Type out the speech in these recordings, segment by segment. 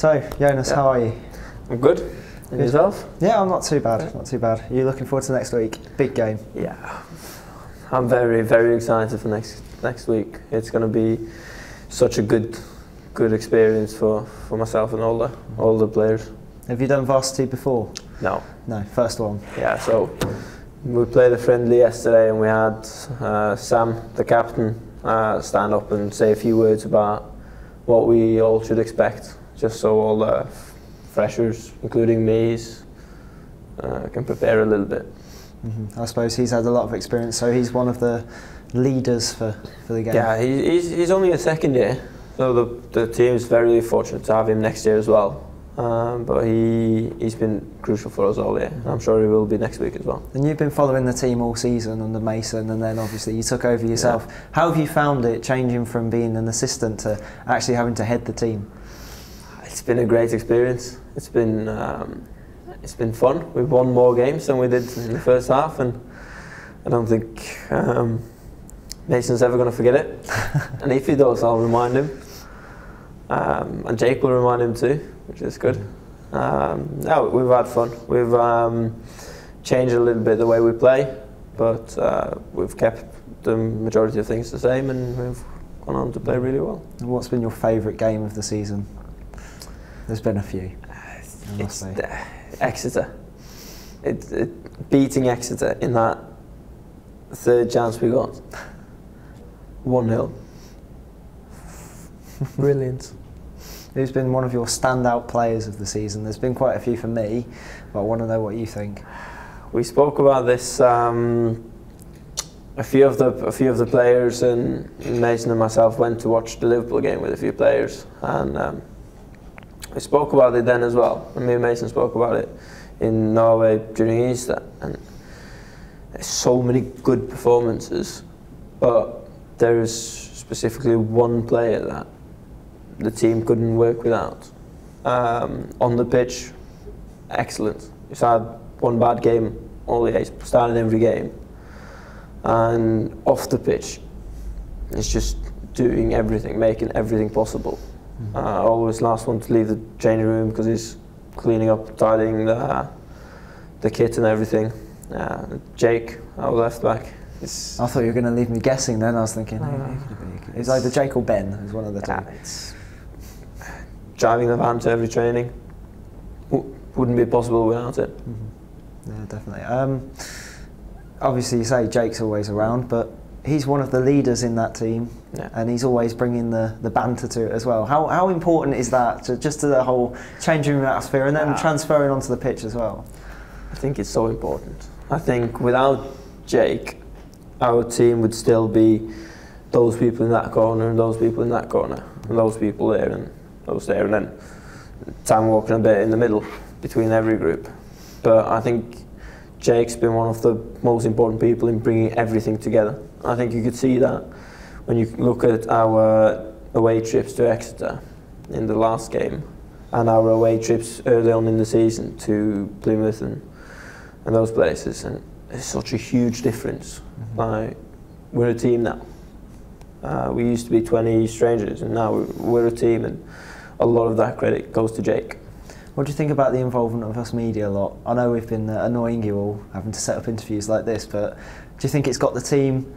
So, Jonas, how are you? I'm good. And yourself? Yeah, I'm not too bad. Not too bad. Are you looking forward to next week? Big game. Yeah, I'm very, very excited for next week. It's going to be such a good experience for myself and all the players. Have you done varsity before? No. No, first one. Yeah, so we played a friendly yesterday, and we had Sam, the captain, stand up and say a few words about what we all should expect, just so all the freshers, including me, can prepare a little bit. I suppose he's had a lot of experience, so he's one of the leaders for the game. Yeah, he's only a second year, so the team is very fortunate to have him next year as well. But he's been crucial for us all year. I'm sure he will be next week as well. And you've been following the team all season under Mason, and then obviously you took over yourself. Yeah. How have you found it, changing from being an assistant to actually having to head the team? It's been a great experience. It's been fun. We've won more games than we did in the first half, and I don't think Mason's ever going to forget it. And if he does, I'll remind him. And Jake will remind him too, which is good. No, we've had fun. We've changed a little bit the way we play, but we've kept the majority of things the same, and we've gone on to play really well. And what's been your favourite game of the season? There's been a few. It's Exeter. Beating Exeter in that third chance we got. 1-0. Brilliant. Who's been one of your standout players of the season? There's been quite a few for me, but I want to know what you think. We spoke about this. A few of the players, and Mason and myself went to watch the Liverpool game with a few players, and we spoke about it then as well. And me and Mason spoke about it in Norway during Easter, and there's so many good performances, but there is specifically one player that the team couldn't work without. On the pitch, excellent. He's had one bad game, only started every game. And off the pitch, he's just doing everything, making everything possible. Always last one to leave the changing room because he's cleaning up, tidying the kit and everything. Jake, our left back. I thought you were going to leave me guessing then. I was thinking, it's either Jake or Ben, who's one of the two. It's driving the van to every training. Wouldn't be possible without it. Yeah, definitely. Obviously, you say Jake's always around, but he's one of the leaders in that team, and he's always bringing the banter to it as well. How important is that just to the whole changing room atmosphere, and then transferring onto the pitch as well? I think it's so important. I think without Jake, our team would still be those people in that corner and those people in that corner and those people there and those there, and then time walking a bit in the middle between every group. But I think Jake's been one of the most important people in bringing everything together. I think you could see that when you look at our away trips to Exeter in the last game and our away trips early on in the season to Plymouth and those places, and it's such a huge difference. Like, we're a team now. We used to be 20 strangers, and now we're a team, and a lot of that credit goes to Jake. What do you think about the involvement of us media a lot? I know we've been annoying you all having to set up interviews like this, but do you think it's got the team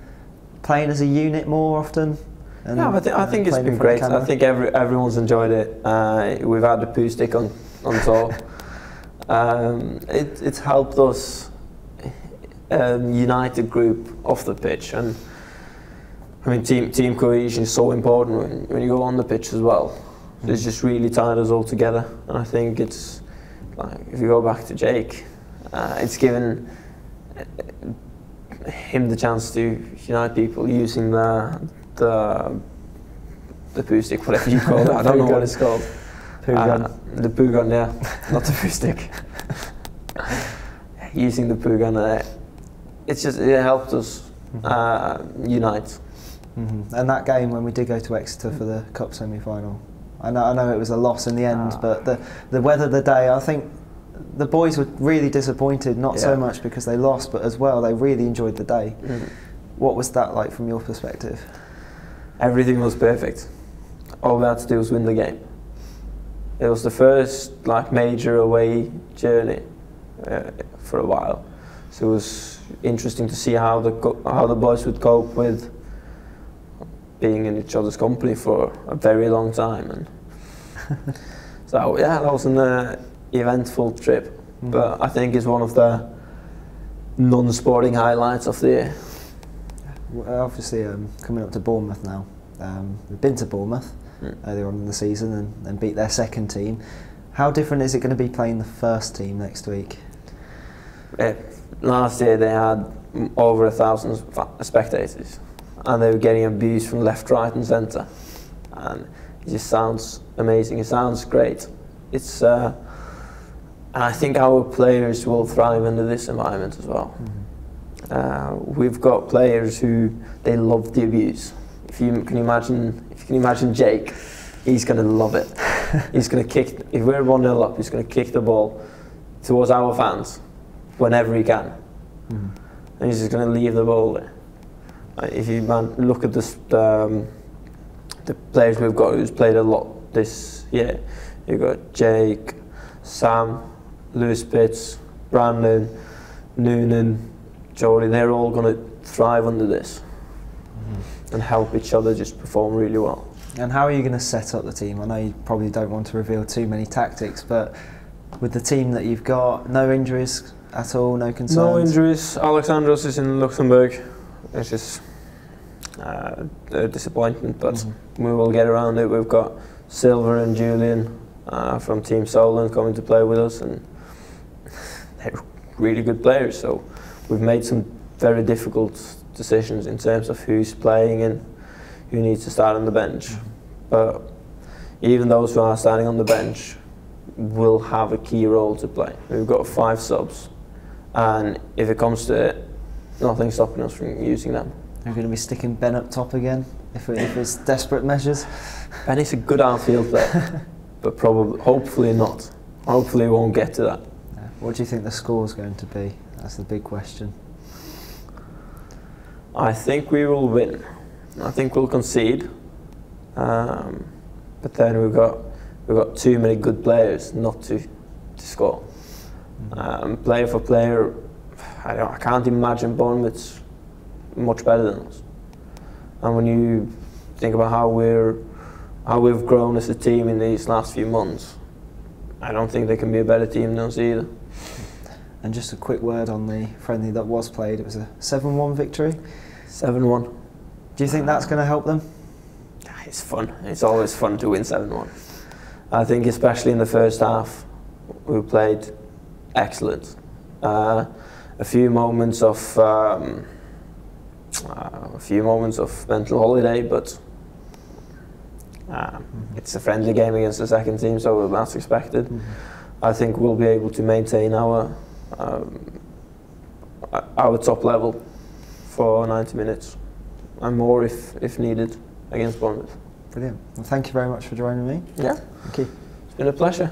playing as a unit more often? Yeah, I think it's been great. I think everyone's enjoyed it. We've had the poo stick on tour. It's helped us unite the group off the pitch, and I mean team cohesion is so important when you go on the pitch as well. It's just really tied us all together, and I think it's like, if you go back to Jake, it's given him the chance to unite people using the poo stick, whatever you call it. I don't know what it's called. Poo gun. The poo gun, yeah, not the poo stick. Using the poo gun, it helped us unite. And that game when we did go to Exeter for the cup semi-final, I know it was a loss in the end, but the weather of the day, I think the boys were really disappointed, not so much because they lost, but as well they really enjoyed the day. What was that like from your perspective? Everything was perfect. All we had to do was win the game. It was the first like major away journey for a while, so it was interesting to see how the boys would cope with being in each other's company for a very long time. And so yeah, that was an eventful trip, but I think it's one of the non-sporting highlights of the year. Well, obviously, coming up to Bournemouth now. We've been to Bournemouth earlier on in the season and beat their second team. How different is it going to be playing the first team next week? Last year they had over 1,000 spectators, and they were getting abused from left, right, and centre. And it just sounds amazing. It sounds great. It's and I think our players will thrive under this environment as well. We've got players who they love the abuse. If you can imagine Jake, he's going to love it. He's going to kick. If we're 1-0 up, he's going to kick the ball towards our fans whenever he can, and he's just going to leave the ball there. If you look at the players we've got who's played a lot this year, you've got Jake, Sam, Lewis Pitts, Brandon, Noonan, Jordy. They're all going to thrive under this and help each other just perform really well. And how are you going to set up the team? I know you probably don't want to reveal too many tactics, but with the team that you've got, no injuries at all, no concerns? No injuries. Alexandros is in Luxembourg. It's just a disappointment, but we will get around it. We've got Silver and Julian from Team Solent coming to play with us, and they're really good players. So we've made some very difficult decisions in terms of who's playing and who needs to start on the bench. But even those who are starting on the bench will have a key role to play. We've got 5 subs, and if it comes to it, nothing's stopping us from using them. Are we going to be sticking Ben up top again if it's desperate measures? Ben's a good outfield player, but hopefully not. Hopefully we won't get to that. What do you think the score's going to be? That's the big question. I think we will win. I think we'll concede, but then we've got too many good players not to score. Player for player, I can't imagine Bournemouth's much better than us. And when you think about how we've grown as a team in these last few months, I don't think they can be a better team than us either. And just a quick word on the friendly that was played. It was a 7-1 victory. 7-1. Do you think that's going to help them? It's fun. It's always fun to win 7-1. I think especially in the first half, we played excellent. A few moments of mental holiday, but it's a friendly game against the second team, so that's expected. I think we'll be able to maintain our top level for 90 minutes and more if needed against Bournemouth. Brilliant. Well, thank you very much for joining me. Yeah. Thank you. It's been a pleasure.